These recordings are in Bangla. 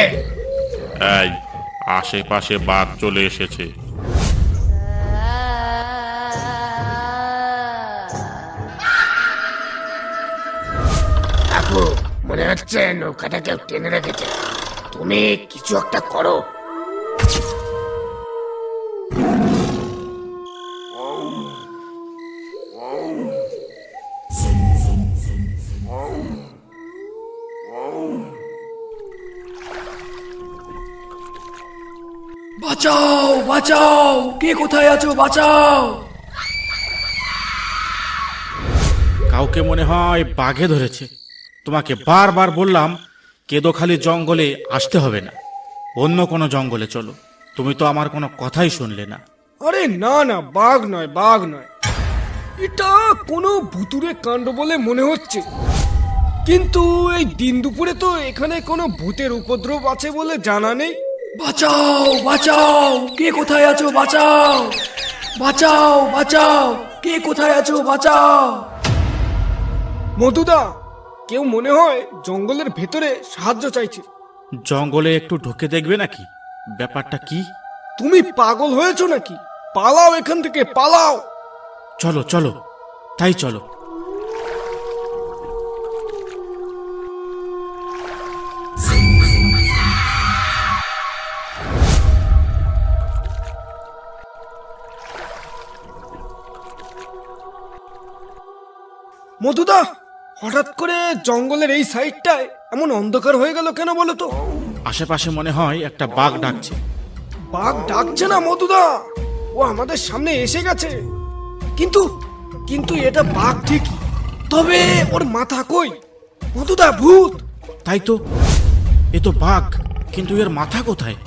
এই, আশেপাশে বাঘ চলে এসেছে। কাকু, মনে হচ্ছে নৌকাটা কেউ টেনে রেখেছে। তুমি কিছু একটা করো। বাঁচাও বাঁচাও, কে কোথায় আছো, বাঁচাও। কাউকে মনে হয় বাঘে ধরেছে। তোমাকে বারবার বললাম কেদোখালি জঙ্গলে আসতে হবে না, অন্য কোনো জঙ্গলে চলো। তুমি তো আমার কোনো কথাই শুনলে না। আরে না না, বাঘ নয়, বাঘ নয়, এটা কোনো ভুতুরে কাণ্ড বলে মনে হচ্ছে। কিন্তু এই দিন দুপুরে তো এখানে কোনো ভূতের উপদ্রব আছে বলে জানা নেই। বাঁচাও বাঁচাও, কে কোথায় আছো, বাঁচাও বাঁচাও বাঁচাও, কে কোথায় আছো, বাঁচাও। মধুদা, কেউ মনে হয় জঙ্গলের ভেতরে সাহায্য চাইছে। জঙ্গলে একটু ঢুকে দেখবে নাকি, ব্যাপারটা কি? তুমি পাগল হয়েছো নাকি? পালাও এখান থেকে, পালাও। চলো চলো, তাই চলো। মধুদা, হঠাৎ করে জঙ্গলের এই সাইডটায় এমন অন্ধকার হয়ে গেল কেন বলো তো? আশেপাশে মনে হয় একটা বাঘ ডাকছে। বাঘ ডাকছে না মধুদা, ও আমাদের সামনে এসে গেছে। কিন্তু কিন্তু এটা বাঘ ঠিকই, তবে ওর মাথা কই? মধুদা, ভূত। তাই তো, এ তো বাঘ, কিন্তু এর মাথা কোথায়?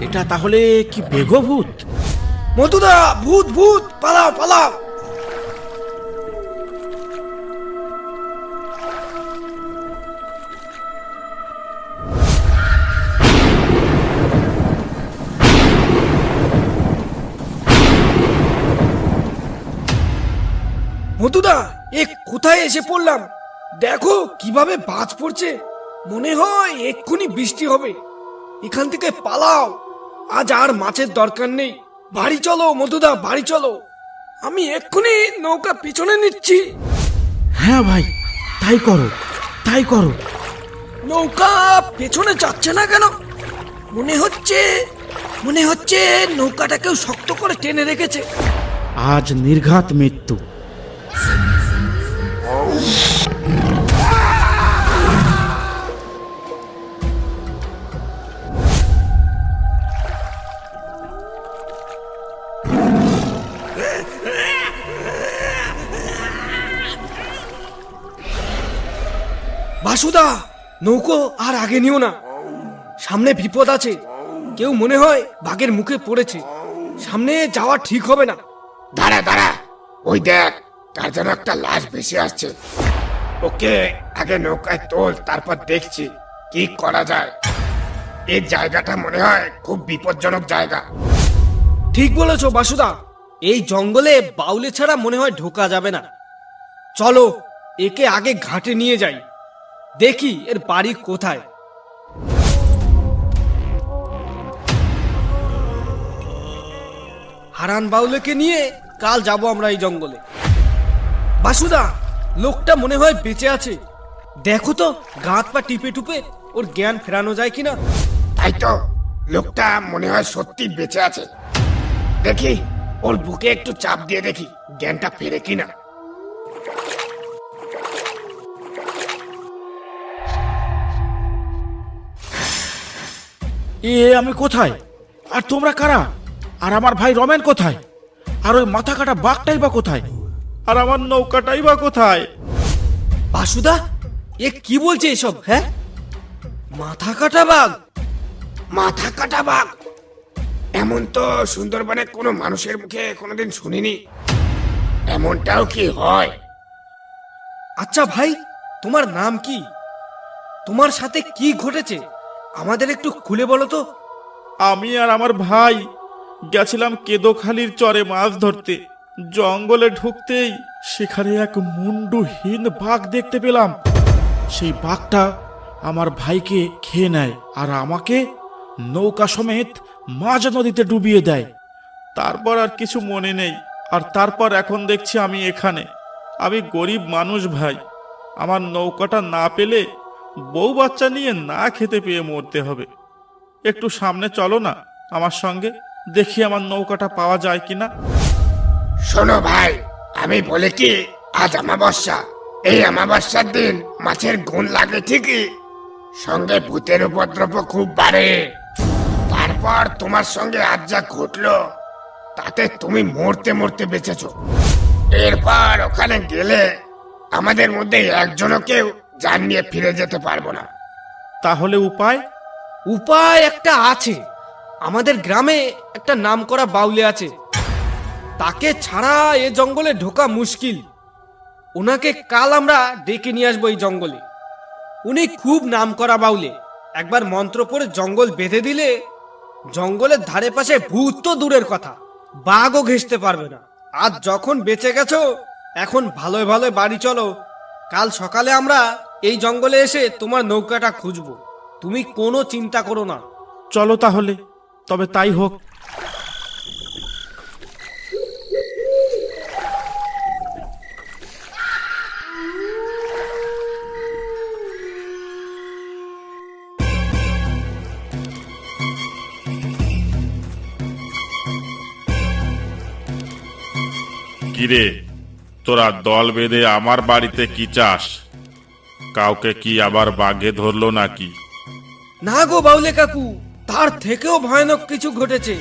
এটা তাহলে কি বেগভূত? মধুদা, ভূত ভূত, পালাও পালাও। মধুদা, এ কোথায় এসে পড়লাম? দেখো কিভাবে বাজ পড়ছে, মনে হয় এক্ষুনি বৃষ্টি হবে। এখান থেকে পালাও, আজ আর মাছের দরকার নেই। বাড়ি চলো মধুদা, বাড়ি চলো, আমি এক্ষুনি নৌকা পিছনে নিচ্ছি। হ্যাঁ ভাই, তাই করো, তাই করো। নৌকা পেছনে যাচ্ছে না কেন? মনে হচ্ছে নৌকাটা কেউ শক্ত করে টেনে রেখেছে। আজ নির্ঘাত মৃত্যু। বাসুদা, নৌকো আর আগে নিও না, সামনে বিপদ আছে। কেউ মনে হয় বাঘের মুখে পড়েছে, সামনে যাওয়া ঠিক হবে না। দাঁড়া দাঁড়া, ওই দেখ, তার যেন একটা লাশ ভেসে আসছে। ওকে আগে নৌকায় তোল, তারপর দেখছি কি করা যায়। এই জায়গাটা মনে হয় খুব বিপজ্জনক জায়গা। ঠিক বলেছো বাসুদা, এই জঙ্গলে বাউলে ছাড়া মনে হয় ঢোকা যাবে না। চলো একে আগে ঘাটে নিয়ে যাই, দেখি এর বাড়ি কোথায়। হারান বাউলেকে নিয়ে কাল যাব আমরা এই জঙ্গলে। বাসুদা, লোকটা মনে হয় বেঁচে আছে। দেখো তো গাঁত পা টিপে টুপে ওর জ্ঞান ফেরানো যায় কিনা। তাই তো, লোকটা মনে হয় সত্যি বেঁচে আছে। দেখি ওর বুকে একটু চাপ দিয়ে দেখি জ্ঞানটা ফেরে কিনা। আমি কোথায়? আর তোমরা কারা? আর আমার ভাই রমেন কোথায়? আর ওই মাথা কাটা বাঘটাই বা কোথায়? আর আমার নৌকাটাই বা কোথায়? বাসুদা, এ কি বলছে এসব? হ্যাঁ, মাথা কাটা বাঘ? মাথা কাটা বাঘ? এমন তো সুন্দরবনে কোনো মানুষের মুখে কোনোদিন শুনিনি। এমনটাও কি হয়? আচ্ছা ভাই, তোমার নাম কি? তোমার সাথে কি ঘটেছে আমাদের একটু খুলে বলো তো। আমি আর আমার ভাই গেছিলাম কেদোখালির চরে মাছ ধরতে। জঙ্গলে ঢুকতেই সেখানে এক মুন্ডুহীন বাঘ দেখতে পেলাম। সেই বাঘটা আমার ভাইকে খেয়ে নেয় আর আমাকে নৌকা সমেত মাঝ নদীতে ডুবিয়ে দেয়। তারপর আর কিছু মনে নেই। আর তারপর এখন দেখছি আমি এখানে। আমি গরিব মানুষ ভাই, আমার নৌকাটা না পেলে বউ বাচ্চা নিয়ে না খেতে পেয়ে মরতে হবে। একটু সামনে চলো না আমার সঙ্গে, দেখি আমার নৌকাটা পাওয়া যায় কিনা। শোনো ভাই, আমি বলি কি, আজ অমাবস্যা। এই অমাবস্যার দিন মাছের গুণ লাগে ঠিকই, সঙ্গে ভূতের উপদ্রব খুব বাড়ে। তারপর তোমার সঙ্গে আজ যা ঘটলো তাতে তুমি মরতে মরতে বেঁচেছো। এরপর ওখানে গেলে আমাদের মধ্যে একজনও কেউ জান নিয়ে ফিরে যেতে পারবো না। তাহলে উপায়? উপায় একটা আছে। আমাদের গ্রামে একটা নামকরা বাউলে আছে, তাকে ছাড়া এ জঙ্গলে ঢোকা মুশকিল। ওনাকে কাল আমরা ডেকে নিয়ে আসবো এই জঙ্গলে। উনি খুব নামকরা বাউলে। একবার মন্ত্র পড়ে জঙ্গল বেঁধে দিলে জঙ্গলের ধারে পাশে ভূত তো দূরের কথা, বাঘও ঘেঁষতে পারবে না। আজ যখন বেঁচে গেছো, এখন ভালোই ভালোই বাড়ি চলো। কাল সকালে আমরা এই জঙ্গলে এসে তোমার নৌকাটা খুঁজবো। তুমি কোনো চিন্তা করো না। চলো তাহলে, তবে তাই হোক। কিরে, তোরা দল বেঁধে আমার বাড়িতে কি চাস? কাউকে কি আবার বাঘে ধরলো নাকি? না গো বাউলে কাকু, তার থেকেও ভয়ানক কিছু ঘটেছে।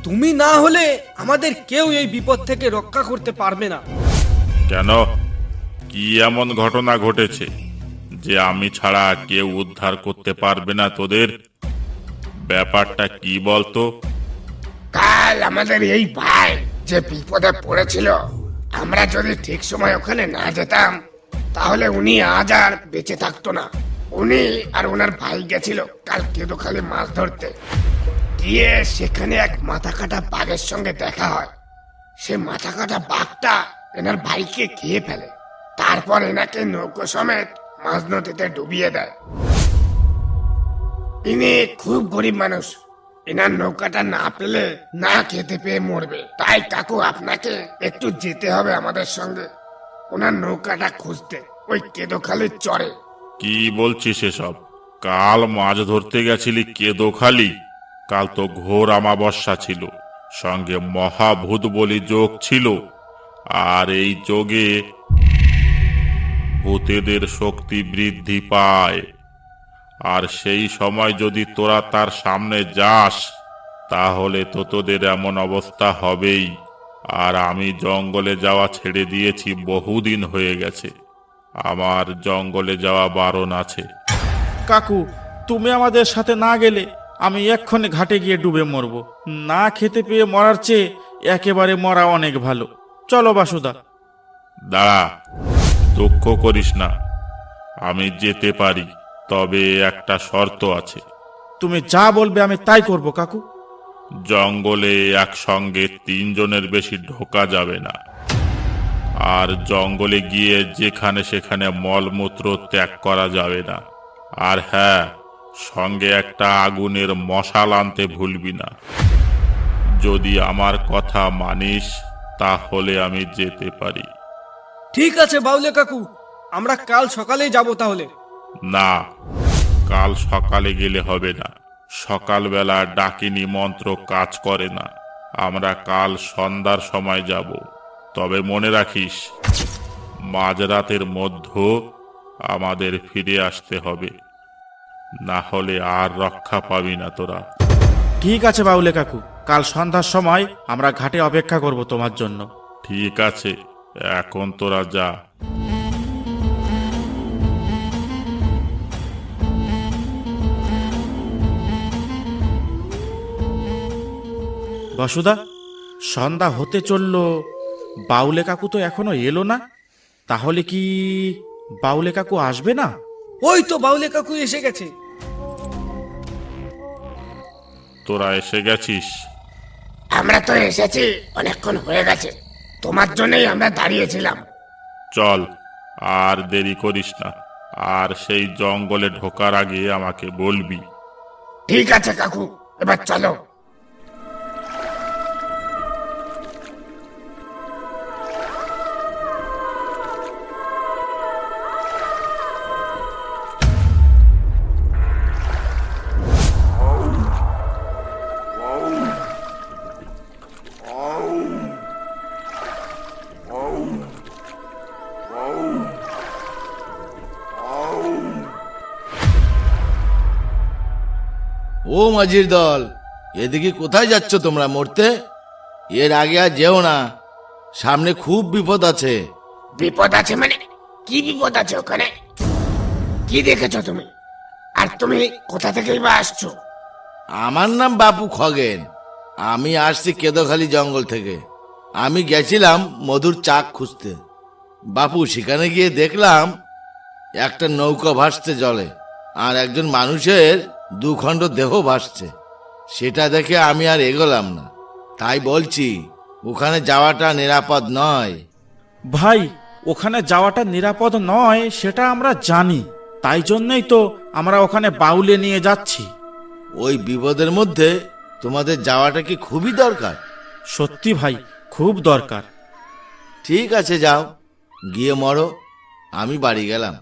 তুমি না হলে আমাদের কেউ এই বিপদ থেকে রক্ষা করতে পারবে না। কেন? কি এমন ঘটনা ঘটেছে যে আমি ছাড়া কেউ উদ্ধার করতে পারবে না তোদের? ব্যাপারটা কি বলতো? কাল আমাদের এই ভাই যে বিপদে পড়েছিল, আমরা যদি ঠিক সময় ওখানে না যেতাম তাহলে উনি আজ আর বেঁচে থাকতো না। উনি আর ওনার ভাই গেছিল কাল কেদোখালি মাছ ধরতে। গিয়ে সেখানে এক মাথা কাটা বাঘের সঙ্গে দেখা হয়। সে মাথা কাটা বাঘটা এনার ভাইকে খেয়ে ফেলে। তারপর এনাকে নৌকো সমেত মাঝ নদীতে ডুবিয়ে দেয়। ইনি খুব গরিব মানুষ, এনার নৌকাটা না পেলে না খেতে পেয়ে মরবে। তাই কাকু আপনাকে একটু যেতে হবে আমাদের সঙ্গে ওনার নৌকাটা খুঁজতে, ওই কেদোখালির চরে। কি বলছিস এসব? কাল মাছ ধরতে গেছিলি কেদোখালি? কাল তো ঘোর অমাবস্যা ছিল, সঙ্গে মহাভূত বলি যোগ ছিল। আর এই যোগে ভূতেদের শক্তি বৃদ্ধি পায়। আর সেই সময় যদি তোরা তার সামনে যাস তাহলে তো তোদের এমন অবস্থা হবেই। আর আমি জঙ্গলে যাওয়া ছেড়ে দিয়েছি, বহুদিন হয়ে গেছে। আমার জঙ্গলে যাওয়া বারণ আছে। কাকু, তুমি আমাদের সাথে না গেলে আমি এক্ষণে ঘাটে গিয়ে ডুবে মরবো। না খেতে পেয়ে মরার চেয়ে একেবারে মরা অনেক ভালো। চলো বাসুদা। দাঁড়া, দুঃখ করিস না, আমি যেতে পারি, তবে একটা শর্ত আছে। তুমি যা বলবে আমি তাই করব কাকু। জঙ্গলে একসঙ্গে 3 জনের বেশি ঢোকা যাবে না। আর জঙ্গলে গিয়ে যেখানে সেখানে মলমূত্র ত্যাগ করা যাবে না। আর হ্যাঁ, সঙ্গে একটা আগুনের মশাল আনতে ভুলবি না। যদি আমার কথা মানিস তাহলে আমি যেতে পারি। ঠিক আছে বাউলে কাকু, আমরা কাল সকালেই যাব তাহলে। না, কাল সকালে গেলে হবে না। সকালবেলা ডাকিনী মন্ত্র কাজ করে না। আমরা কাল সন্ধ্যার সময় যাব। তবে মনে রাখিস, মাঝরাতের মধ্যে আমাদের ফিরে আসতে হবে, না হলে আর রক্ষা পাবি না তোরা। ঠিক আছে বাউলে কাকু, কাল সন্ধ্যার সময় আমরা ঘাটে অপেক্ষা করব তোমার জন্য। ঠিক আছে, এখন তোরা যা। বসুদা, সন্ধ্যা হতে চলল, বাউলে কাকু তো এখনো এলো না। তাহলে কি বাউলে কাকু আসবে না? ওই তো বাউলে কাকু এসে গেছে। তোরা এসে গেছিস? আমরা তো এসেছি, অনেকক্ষণ হয়ে গেছে। তোমার জন্যই আমরা দাঁড়িয়েছিলাম। চল, আর দেরি করিস না, আর সেই জঙ্গলে ঢোকার আগে আমাকে বলবি। ঠিক আছে কাকু, এবার চলো। ও মাঝির দল, এদিকে কোথায় যাচ্ছ তোমরা মরতে? এর আগে আর যেও না, সামনে খুব বিপদ আছে। বিপদ আছে মানে? কি বিপদ আছে ওখানে? কি দেখেছো তুমি? আর তুমি কোথা থেকেই বা আসছো? আমার নাম বাপু খগেন, আমি আসছি কেদোখালি জঙ্গল থেকে। আমি গেছিলাম মধুর চাক খুঁজতে। বাপু, সেখানে গিয়ে দেখলাম একটা নৌকা ভাসছে জলে, আর একজন মানুষের দুখণ্ড দেহ ভাসছে। সেটা দেখে আমি আর এগোলাম না। তাই বলছি, ওখানে যাওয়াটা নিরাপদ নয়। ভাই, ওখানে যাওয়াটা নিরাপদ নয় সেটা আমরা জানি, তাই জন্যই তো আমরা ওখানে বাউলে নিয়ে যাচ্ছি। ওই বিপদের মধ্যে তোমাদের যাওয়াটা কি খুবই দরকার? সত্যি ভাই, খুব দরকার। ঠিক আছে, যাও, গিয়ে মরো, আমি বাড়ি গেলাম।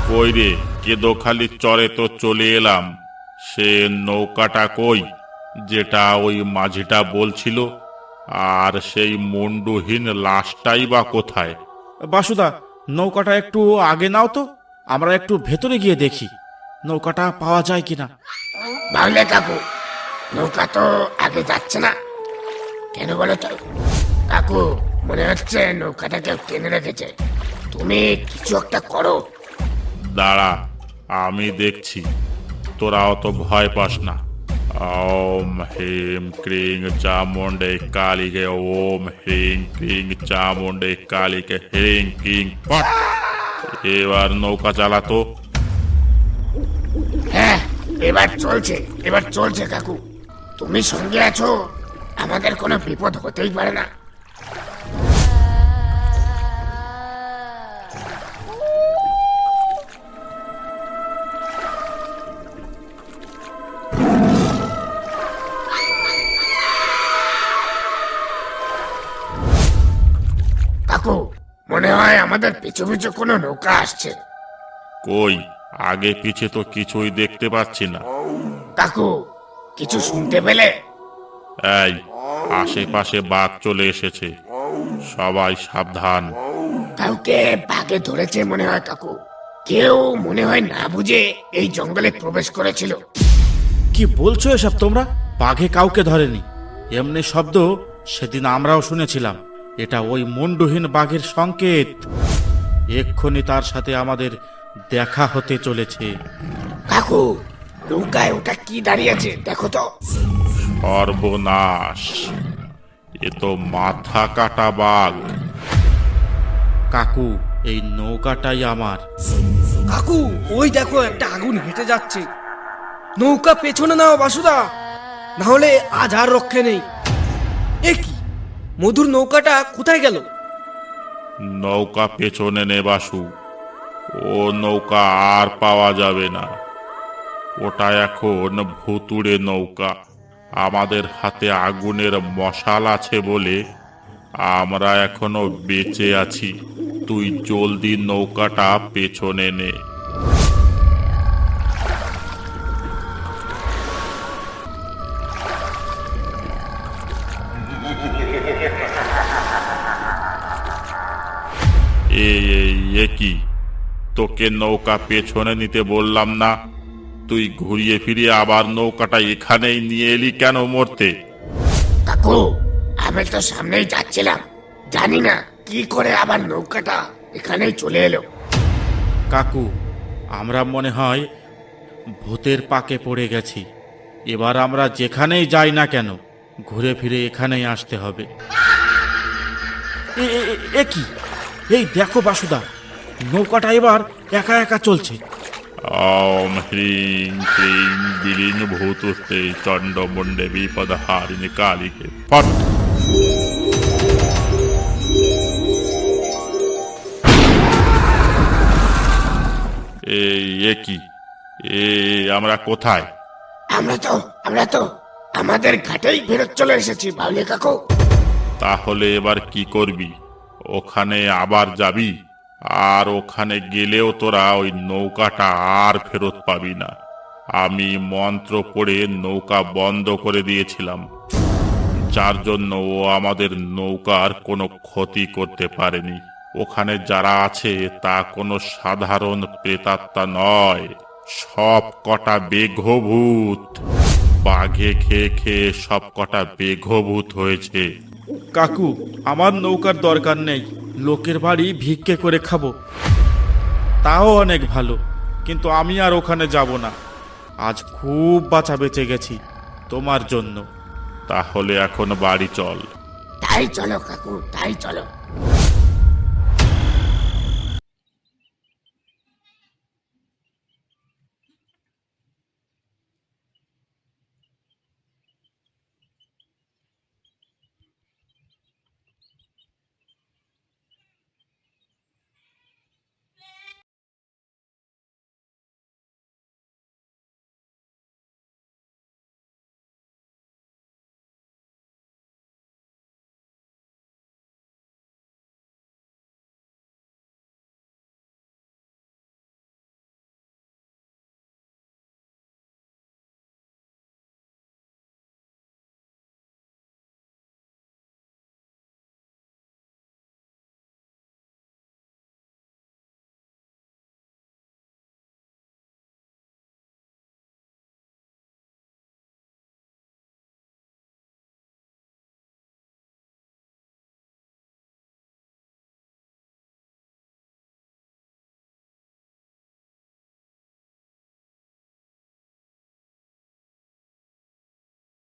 কই রে, কেদোখালি চরে তো চলে এলাম, সে নৌকাটা কই যেটা ওই মাঝিটা বলছিল? আর সেই মুন্ডুহীন লাশটাই বা কোথায়? বাসুদা, নৌকাটা একটু আগে নাও তো, আমরা একটু ভেতরে গিয়ে দেখি নৌকাটা পাওয়া যায় কিনা। বাউলে কাকু, নৌকা তো আগে যাচ্ছে না কেন বলো তো? কাকু, মনে হচ্ছে নৌকাটা কেউ টেনে রেখেছে। তুমি কিছু একটা করো। দাঁড়া, আমি দেখছি, তোরা অত ভয় পাস না। ওম হ্রিং ক্রিং চামুণ্ডে কালীকে, ওম হ্রিং ক্রিং চামুণ্ডে কালীকে, হ্রিং ক্রিং পট। এবার নৌকা চালাতো। হ্যাঁ, এবার চলছে কাকু। তুমি সঙ্গে আছো, আমাদের কোনো বিপদ হতেই পারে না। কাকু, মনে হয় আমাদের পিছু পিছু কোনো নৌকা আসছে। কই, আগে পিছে তো কিছুই দেখতে পাচ্ছি না। কাকু, কিছু শুনতে পেলে? এই, আশেপাশে বাঘ চলে এসেছে, সবাই সাবধান। কাউকে বাঘে ধরেছে মনে হয় কাকু। কেউ মনে হয় না বুঝে এই জঙ্গলে প্রবেশ করেছিল। কি বলছো এসব তোমরা? বাঘে কাউকে ধরেনি, এমনি শব্দ সেদিন আমরাও শুনেছিলাম। এটা ওই মুন্ডুহীন বাঘের সংকেত। এক্ষুনি তার সাথে আমাদের দেখা হতে চলেছে। কাকু, নৌকায় ওটা কি দাঁড়িয়ে আছে দেখো তো। সর্বনাশ, এ তো মাথা কাটা বাঘ। কাকু, এই নৌকাটাই আমার। কাকু, ওই দেখো একটা আগুন হেঁটে যাচ্ছে। নৌকা পেছনে নাও বাসুদা, না হলে আজ আর রক্ষে নেই। এ কি, মধুর নৌকাটা কোথায় গেল? নৌকা পেছনে নে বাসু, ও নৌকা আর পাওয়া যাবে না। ওটা এখন ভুতুড়ে নৌকা। আমাদের হাতে আগুনের মশাল আছে বলে আমরা এখনো বেঁচে আছি। তুই জলদি নৌকাটা পেছনে নে। এ কি, তোকে নৌকা পেছনে নিতে বললাম না? তুই ঘুরিয়ে ফিরিয়ে আবার নৌকাটা এখানেই নিয়ে এলি কেন মরতে? কাকু, আমি তো সামনেই যাচ্ছিলাম, জানি না কি করে আবার নৌকাটা এখানেই চলে এলো। কাকু, আমরা মনে হয় ভূতের পাকে পড়ে গেছি। এবার আমরা যেখানেই যাই না কেন ঘুরে ফিরে এখানেই আসতে হবে। এ কি? এই দেখো বাসুদা, নৌকাটা এবার একা একা চলছে। ওম হ্রিং ক্লিং বিলিং ভূতুস্তে চণ্ডমুণ্ডে বিপদহারিণী কালীকে ফট। এ কি? আমরা কোথায়? আমরা তো আমাদের ঘাটেই ফেরত চলে এসেছি বাউলি কাকু। তাহলে এবার কি করবি? ওখানে আবার যাবি? আর ওখানে গেলেও তোরা ওই নৌকাটা আর ফেরত পাবি না। আমি মন্ত্র পড়ে নৌকা বন্ধ করে দিয়েছিলাম, যার জন্য ও আমাদের নৌকার কোনো ক্ষতি করতে পারেনি। ওখানে যারা আছে তা কোনো সাধারণ প্রেতাত্মা নয়, সব কটা বেঘভূত। বাঘে খেয়ে খেয়ে সব কটা বেঘভূত হয়েছে। কাকু, আমার নৌকার দরকার নেই, লোকের বাড়ি ভিক্ষে করে খাবো, তাও অনেক ভালো। কিন্তু আমি আর ওখানে যাব না। আজ খুব বাঁচা বেঁচে গেছি তোমার জন্য। তাহলে এখন বাড়ি চল। তাই চলো কাকু, তাই চলো।